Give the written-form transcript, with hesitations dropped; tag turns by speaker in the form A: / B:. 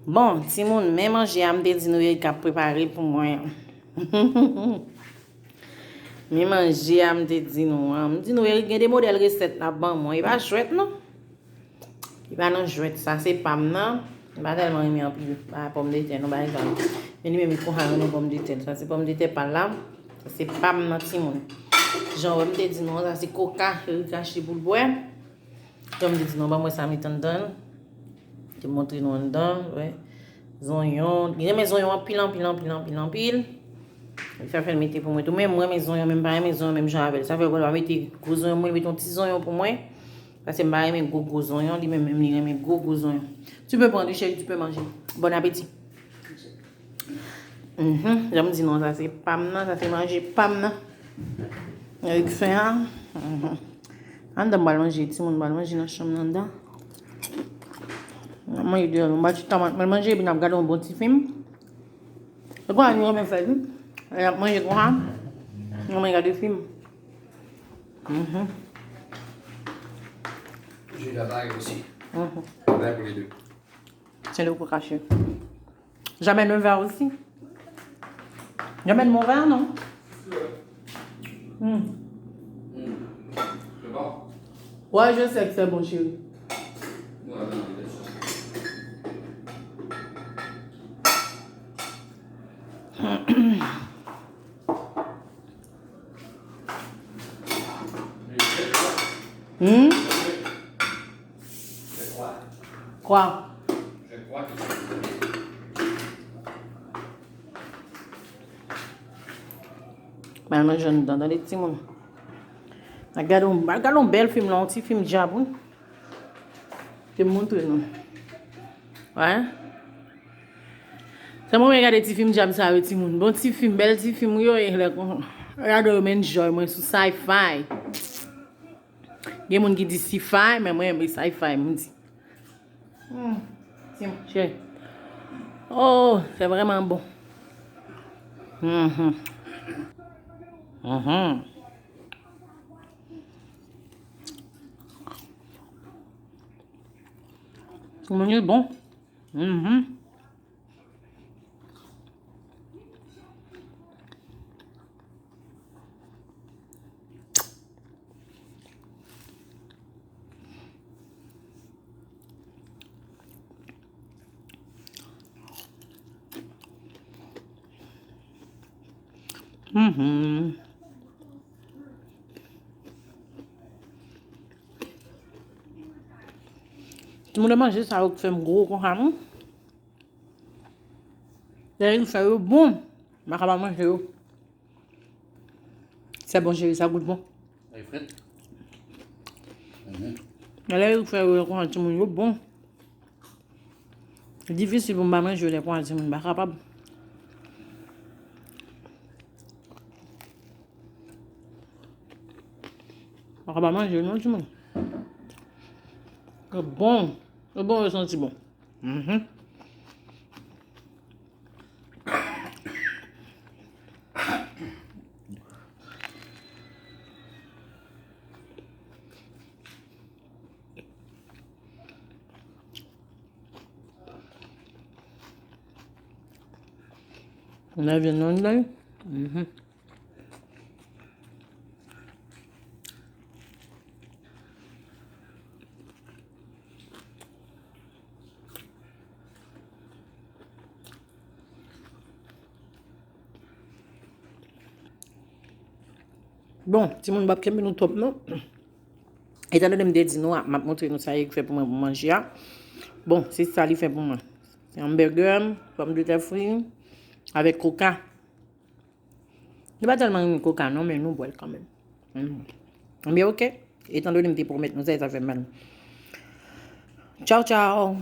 A: Bon, si moun men manje am de di nou yel ka préparé pour moi. Men manje am de di nou yel gen des modèles recettes là ban moi. Il va chouette non? Il va non chouette ça c'est pam non. Il va tellement aimer en plus pas pomme de terre non par exemple. Mais lui même ko ha non pomme de terre. Ça c'est pomme de terre par là. Ça c'est pam non ti moun. Genre on te dit non ça c'est coca caché pour le boire. Comme je dis non ba moi ça m'étonne. Je montre nous dedans, ouais. Oignons, il y a mes oignons pile. Ça fait mettre pour moi tout même moi mes oignons même pas mes oignons même j'avais. Ça fait qu'on va mettre gros oignons, moi mettre un petit oignon pour moi. Parce que moi mes gros oignons, lui même mes gros oignons. Tu peux prendre chérie, tu peux manger. Bon appétit. J'aime dire non ça c'est pam non, ça c'est manger pam non. Avec faim. On doit manger, tout le monde va manger dans la chambre dedans. Moi, je mange bien, regarder un bon petit film. Je crois que nous avons fait. Moi, je crois. On regarde le film.
B: J'ai la bague aussi. La bague pour les deux.
A: C'est le coup caché. J'amène un verre aussi. J'amène mon verre, non?
B: C'est bon?
A: Ouais, je sais que c'est bon, chérie.
B: Ouais, non, il est ça. Je crois.
A: Quoi?
B: Je crois que c'est
A: Ben, moi, je ne dans les petits monde. Regarde un bel film, là, un petit film diable. Je te montre, non? Ouais? C'est moi qui regarde des petits films diable, ça, petit monde. Bon petit film, bel petit film, yo, regarde, je enjoy, moi, sur sci-fi. Il y a des gens qui disent sci-fi, mais moi, j'aime sci-fi, me dit. Tiens, chérie. Oh, c'est vraiment bon. Le menu est bon. Tout le monde mange ça avec fait gros comme ça. Il fait bon. Je vais manger. C'est bon, chérie, ça goûte bon.
B: les frites.
A: Là, il fait bon. C'est difficile pour manger les points, je ne suis pas capable. Je ne vais pas manger, non, tout le monde. C'est bon. C'est bon, le senti bon. On a vu non là. Bon, si mon bab kembe nous top non. Étant donné que je dis nous, m'a montré nous ça y fait pour moi pour manger. Bon, c'est ça qu'il fait pour moi. C'est un hamburger, pomme de terre frite avec coca. Je pas tellement de coca non, mais nous boire quand même. Bien OK. Étant donné que je promets nous ça fait mal. Ciao ciao.